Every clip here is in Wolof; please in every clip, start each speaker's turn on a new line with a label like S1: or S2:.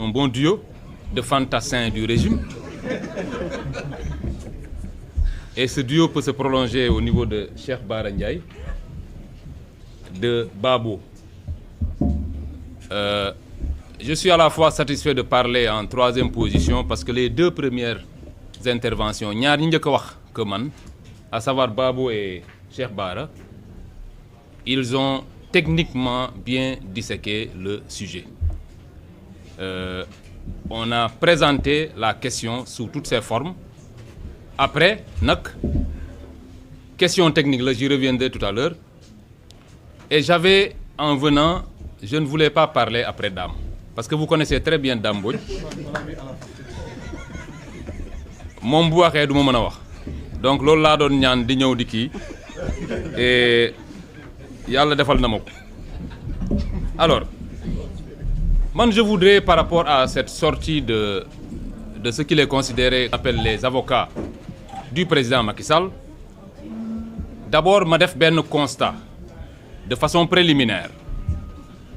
S1: un bon duo de fantassins du régime. Et ce duo peut se prolonger au niveau de Cheikh Bara Ndiaye, de Babo. Je suis à la fois satisfait de parler en troisième position parce que les deux premières interventions, ñaar ñi njëkk a wax que man, à savoir Babo et Cheikh Bara, ils ont techniquement bien disséqué le sujet. On a présenté la question sous toutes ses formes. Après, question technique, là, j'y reviendrai tout à l'heure. Et j'avais, en venant, je ne voulais pas parler après Dame. Parce que vous connaissez très bien Dame Mbodj. Moom bu waxee du ma mën a wax. Donc loolu laa doon ñaan di ñëw di kii. Et yàlla defal na ma ko. Alors, man je voudrais par rapport à cette sortie de ce qu'il est considéré appelle les avocats du président Macky Sall, d'abord ma def benn constat de façon préliminaire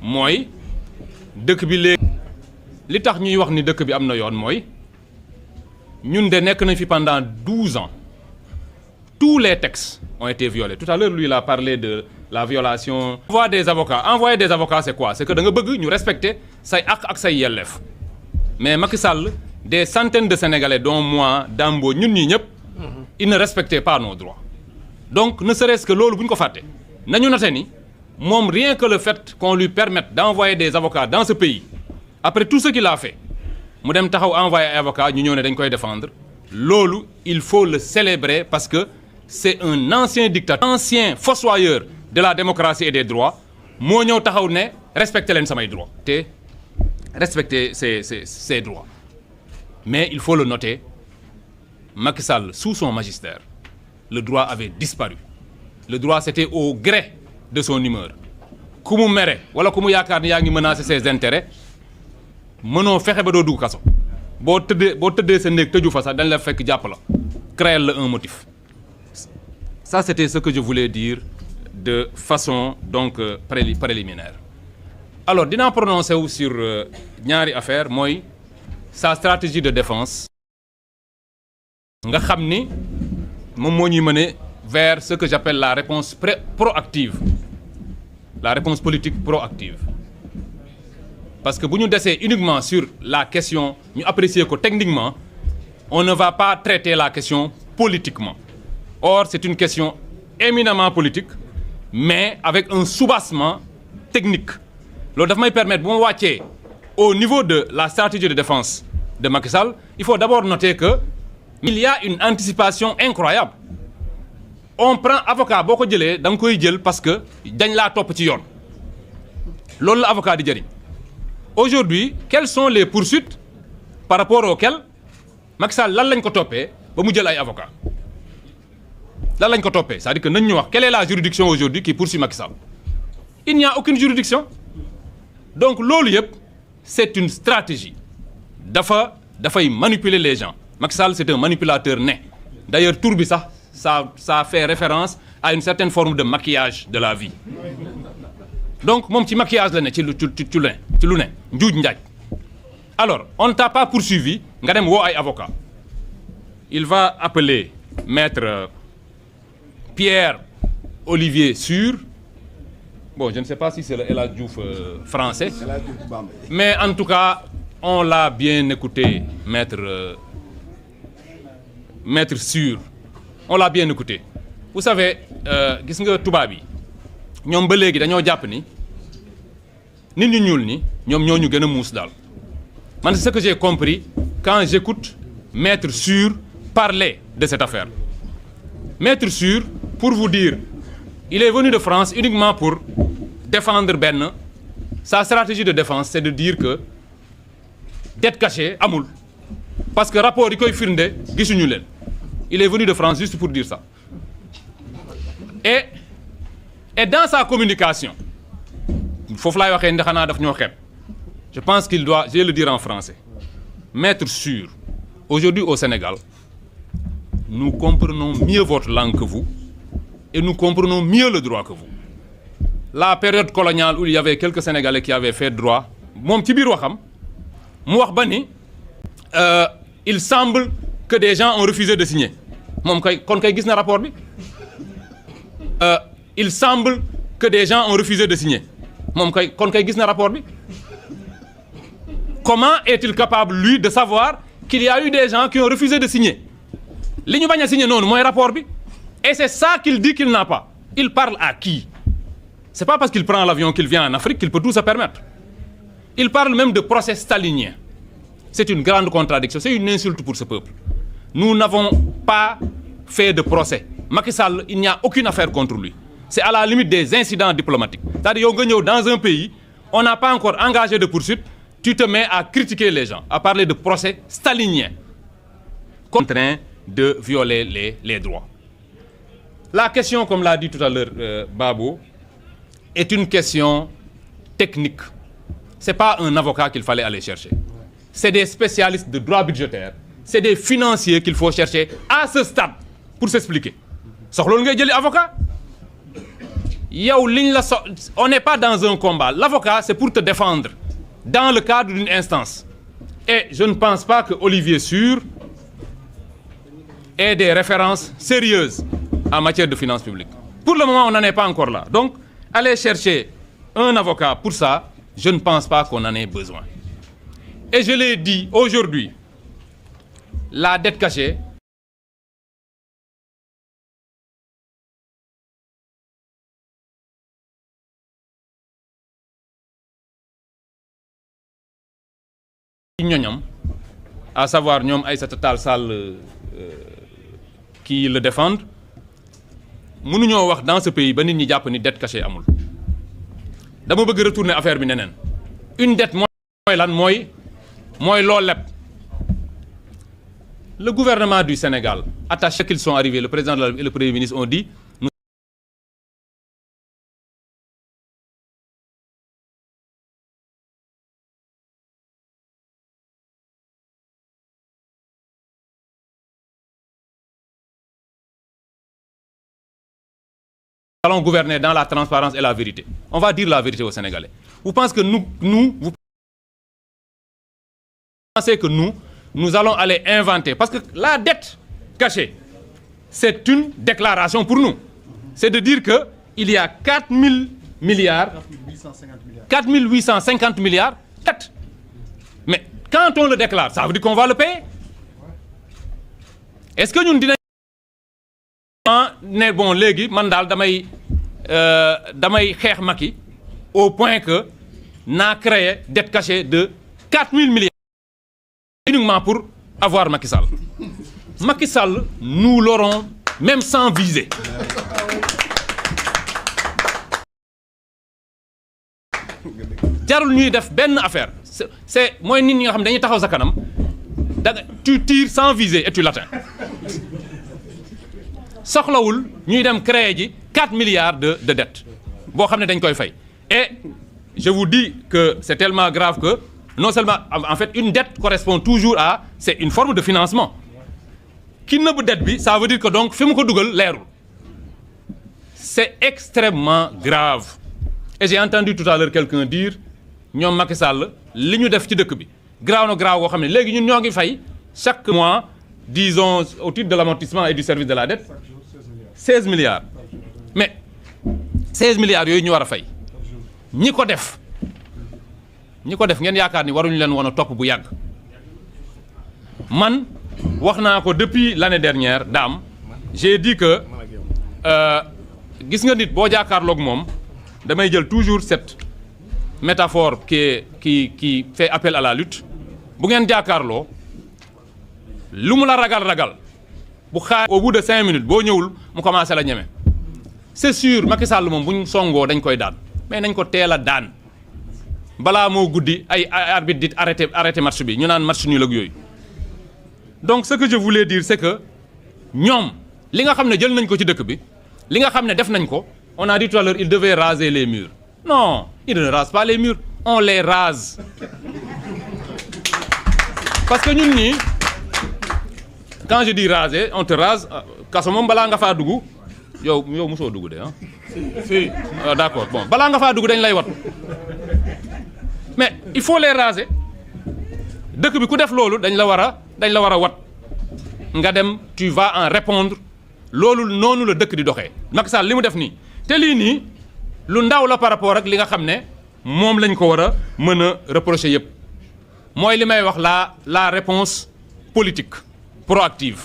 S1: mooy dëkk bi léegi li tax ñuy wax ni dëkk bi am na yoon mooy ñun de nekk nañ fi pendant 12 ans tous les textes ont été violés. Tout à l'heure lui il a parlé de la violation. Envoyer des avocats c'est quoi? C'est que da nga bëgg ñu respecter say àq ak say yelleef mais Macky Sall des centaines de Sénégalais dont moi Dambo ñun ñi ñëpp ils ne respectaient pas nos droits. Donc ne serait-ce que loolu bu ñu ko fàtte nañu noté ni moom rien que le fait qu'on lui permette d'envoyer des avocats dans ce pays après tout ce qu'il a fait mu dem taxaw envoyer ay avocats ñu ñëw ne dañ koy défendre loolu il faut le célébrer parce que c'est un ancien dictateur, ancien fossoyeur de la démocratie et des droits moo ñëw taxaw ne respecter leen samay droits te respecter ses droits. Mais il faut le noter, Macky Sall sous son magistère le droit avait disparu. Le droit c'était au gré de son humeur ku mu mere wala ku mu yaakaar ni yaa ngi menacer ses intérêts mënoo fexe ba doo dugg kaso boo tëddee sa néeg tëju fa sax dañ la fekk jàpp la créer la un motif. Ça c'était ce que je voulais dire de façon donc préliminaire. Alors dinaa prononcer wu sur ñaari affaire mooy sa stratégie de défense nga xam ni moom moo ñuy mener vers ce que j'appelle la réponse proactive, la réponse politique proactive. Parce que bu ñu desee uniquement sur la question ñu apprécier ko techniquement on ne va pas traiter la question politiquement. Or c'est une question éminemment politique mais avec un soubassement technique. Loolu daf may permettre bu ma wàccee au niveau de la stratégie de défense de Macky Sall, il faut d'abord noter que il y a une anticipation incroyable. On prend avocat boo ko jëlee da nga koy jël parce que dañ laa topp ci yoon loolu la avocat di jëriñ. Aujourd'hui quelles sont les poursuites par rapport auxquelles Macky Sall lan lañ ko toppee ba mu jël ay avocats lan lañ ko toppee c'est-à-dire que nañ ñu wax quelle est la juridiction aujourd'hui qui poursuit Macky Sall? Il n'y a aucune juridiction. Donc loolu yëpp c'est une stratégie dafay manipuler les gens. Macky Sall c'est un manipulateur né. D'ailleurs tur bi sax ça fait référence à une certaine forme de maquillage de la vie. Donc moom ci maquillage la ne ci lu ne njuuj njaaj. Alors on ne t'a pas poursuivi nga dem woo ay avocat. Il va appeler maître Pierre Olivier Sur. Bon, je ne sais pas si c'est le El Hadj Diouf français. Mais en tout cas, on l'a bien écouté, maître Sur. On l'a bien écouté. Vous savez, gis nga tubaab yi ñoom ba léegi dañoo jàpp ni nit ñu ñuul ni ñoom ñoo ñu gën a muus daal. Man c'est ce que j'ai compris quand j'écoute maître Sur parler de cette affaire. Maître Sur, pour vous dire, il est venu de France uniquement pour défendre benn. Sa stratégie de défense c'est de dire que dette cachée amul parce que rapport yi koy firnde gisuñu leen. Il est venu de France juste pour dire ça. Et dans sa communication foofu laay waxee ndax xanaa daf ñoo xeeb. Je pense qu'il doit, je vais le dire en français, Maître Sur, aujourd'hui au Sénégal, nous comprenons mieux votre langue que vous et nous comprenons mieux le droit que vous. La période coloniale où il y avait quelques Sénégalais qui avaient fait droit, moom ci biir waxam mu wax ba ni il semble que des gens ont refusé de signer moom kay kon kay gis na rapport bi il semble que des gens ont refusé de signer moom kay kon kay gis na rapport bi. Comment est-il capable lui de savoir qu'il y a eu des gens qui ont refusé de signer li ñu bañ a signer noonu mooy rapport bi et c'est ça qu'il dit qu'il n'a pas. Il parle à qui? C'est pas parce qu'il prend l'avion qu'il vient en Afrique qu'il peut tout se permettre. Il parle même de procès stalinien. C'est une grande contradiction, c'est une insulte pour ce peuple. Nous n'avons pas fait de procès. Macky Sall, il n'y a aucune affaire contre lui. C'est à la limite des incidents diplomatiques. C'est-à-dire yow nga ñëw dans un pays, on n'a pas encore engagé de poursuite, tu te mets à critiquer les gens, à parler de procès stalinien. En train de violer les droits. La question, comme l'a dit tout à l'heure Babo, est une question technique. C'est pas un avocat qu'il fallait aller chercher. C'est des spécialistes de droit budgétaire. C'est des financiers qu'il faut chercher à ce stade pour s'expliquer. Soxloolu ngay jëli avocat. Yow liñ la on n'est pas dans un combat. L'avocat, c'est pour te défendre dans le cadre d'une instance. Et je ne pense pas que Olivier Sur ait des références sérieuses en matière de finances publiques. Pour le moment, on n'en est pas encore là. Donc, aller chercher un avocat pour ça, je ne pense pas qu'on en ait besoin. Et je l'ai dit aujourd'hui, la dette cachée ñoñam, à savoir ñoom Aïssata Tall Sall qui le défendent, mënuñoo wax dans ce pays ba nit ñi jàpp ni dette cachée amul. Dama bëgg retourner affaire bi neneen. Une dette mooy lan mooy loo leb. Le gouvernement du Sénégal, attaché qu'ils sont arrivés, le président de la République et le Premier ministre ont dit nous allons gouverner dans la transparence et la vérité. On va dire la vérité aux Sénégalais. Vous pensez que vous pensez que nous allons aller inventer, parce que la dette cachée, c'est une déclaration pour nous. C'est de dire que il y a 4 850 milliards de dettes. Mais quand on le déclare, ça veut dire qu'on va le payer. Est-ce que nous disons ne bon léegi man daal damay xeex Macky au point que naa créé dette cachée de 4 000 milliards uniquement pour avoir Macky Sall. Macky Sall, nous l'aurons même sans viser. Jarul ñuy def benn affaire. C'est mooy nit ñi nga xam ne dañuy taxaw sa kanam tu tires sans viser et tu l'atteins. Soxlawul ñuy dem créer ji 4 milliards de dettes boo xam ne dañ koy fay. Et je vous dis que c'est tellement grave que non seulement en fait une dette correspond toujours à c'est une forme de financement. Ki nëbb dette bi ça veut dire que donc fi mu ko dugal leerul. C'est extrêmement grave. Et j'ai entendu tout à l'heure quelqu'un dire ñoom Macky Sall li ñu def ci dëkk bi graaw na graaw boo xam ne léegi ñun ñoo ngi fay chaque mois disons au titre de l'amortissement et du service de la dette 16 milliards. Mais 16 milliards yooyu ñu war a fay ñi ko def ngeen yaakaar ni waruñu leen woon a topp bu yàgg. Man wax naa ko depuis l'année dernière Dame j'ai dit que gis nga nit boo jàkkaarloog moom damay jël toujours cette métaphore qui fait appel à la lutte. Bu ngeen jàkkaarloo lu mu la ragal bu xaar au bout de 5 minutes boo ñëwul mu commencé la ñeme. C'est sûr Macky Sall moom bu ñu songoo dañ koy daan mais nañ ko teel a daan balaa moo guddi ay arbitre dit arrêté match bi ñu naan match nul ak yooyu. Donc ce que je voulais dire c'est que ñoom li nga xam ne jël nañ ko ci dëkk bi li nga xam ne def nañ ko on a dit tout à l'heure ils devaient raser les murs. Non, ils ne rasent pas les murs, on les rase. Parce que ñun ñii quand je dis raser on te rase kaso moom balaa nga faa dugg yow mosoo dugg de ah. Si d'accord bon balaa nga faa dugg dañ lay wat mais il faut les raser dëkk bi ku def loolu dañ la war a wat nga dem tu vas en répondre loolu noonu la dëkk di doxee. Macky Sall li mu def nii te lii nii lu ndaw la par rapport ak li nga xam ne moom lañ ko war a mën a reprocher yëpp mooy li may wax la réponse politique proactive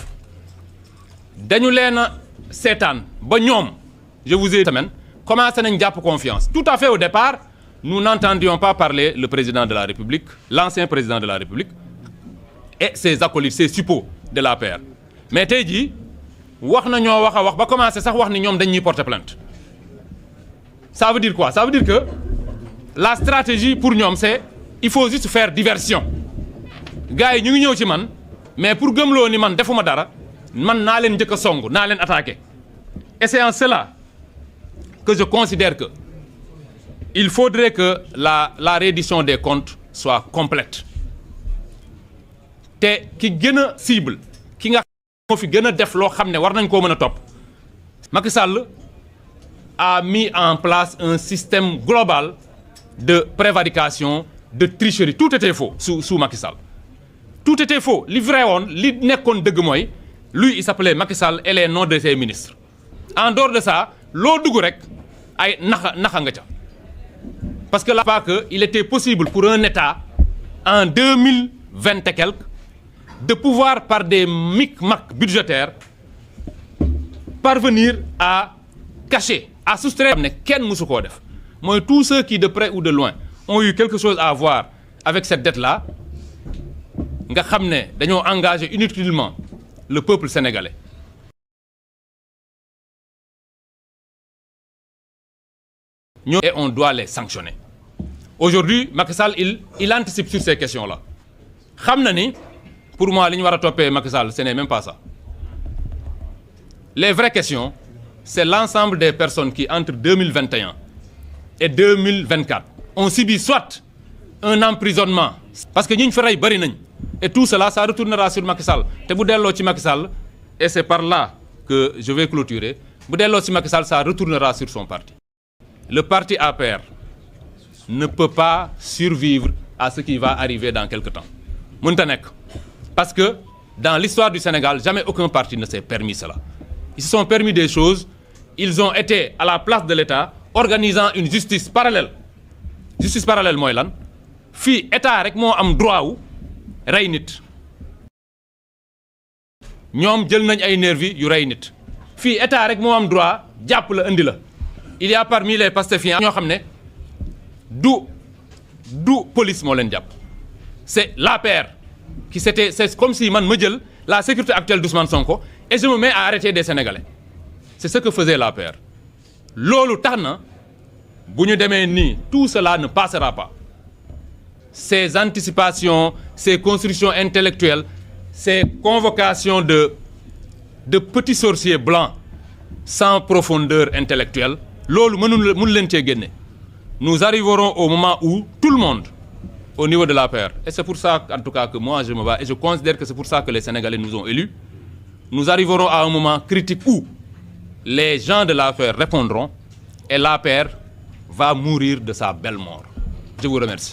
S1: dañu leen a seetaan ba ñoom je vous ai semaine commencé nañ jàpp confiance tout à fait au départ nous n'entendions pas parler le président de la République l'ancien président de la République et ses acolytes ses suppôts de l'APR mais tey jii wax na ñoo wax ba commencé sax wax ni ñoom dañuy porter plainte ça veut dire quoi ça veut dire que la stratégie pour ñoom c'est il faut juste faire diversion gars yi ñu ngi ñëw ci man mais pour gëmloo ni man defuma dara man naa leen njëkk a song naa leen attaquer et c'est en cela que je considère que il faudrait que la reddition des comptes soit complète te ki gën a cible ki nga moo fi gën a def loo xam ne war nañ koo mën a topp Macky Sall a mis en place un système global de prévarication de tricherie tout était faux sous Macky Sall tout était faux li vrai woon li nekkoon dëgg mooy lui il s'appelait Macky Sall et les noms de ses ministres en dehors de ça loo dugg rek ay naxa nga ca parce que là pas que il était possible pour un État en 2020 et quelques de pouvoir par des micmacs budgétaires parvenir à cacher à soustraire ne kenn mësu koo def mooy tous ceux qui de près ou de loin ont eu quelque chose à voir avec cette dette-là nga xam ne dañoo engagé inutilement le peuple sénégalais ñoo et on doit les sanctionner aujourd'hui Macky Sall il anticipe sur ces questions-là xam na ni pour moi li ñu war a toppee Macky Sall ce n'est même pas ça les vraies questions c'est l'ensemble des personnes qui entre 2021 et 2024 ont subi soit un emprisonnement parce que ñi ñu fa rey bari nañ et tout cela ça retournera sur Macky Sall te bu delloo ci Macky Sall et c'est par là que je vais clôturer bu delloo ci Macky Sall ça retournera sur son parti le parti APR ne peut pas survivre à ce qui va arriver dans quelque temps mënta nekk parce que dans l'histoire du Sénégal jamais aucun parti ne s'est permis cela ils se sont permis des choses ils ont été à la place de l'État organisant une justice parallèle mooy lan fii état rek moo am droit wu rey nit ñoom jël nañ ay nervi yu rey nit fii état rek moo am droit jàpp la indi la il y a parmi les pastefiens ñoo xam ne du police moo leen jàpp c'est l'APR qui c'est comme si man ma jël la sécurité actuelle d'Ousmane Sonko et je me mets à arrêter des Sénégalais c'est ce que faisait l'APR loolu tax na bu ñu demee nii tout cela ne passera pas ces anticipations ces constructions intellectuelles ces convocations de petits sorciers blancs sans profondeur intellectuelle loolu mënu leen cee génne nous arriverons au moment où tout le monde au niveau de l'APR et c'est pour ça en tout cas que moi je me bats et je considère que c'est pour ça que les Sénégalais nous ont élus nous arriverons à un moment critique où les gens de l'APR répondront et l'APR va mourir de sa belle mort je vous remercie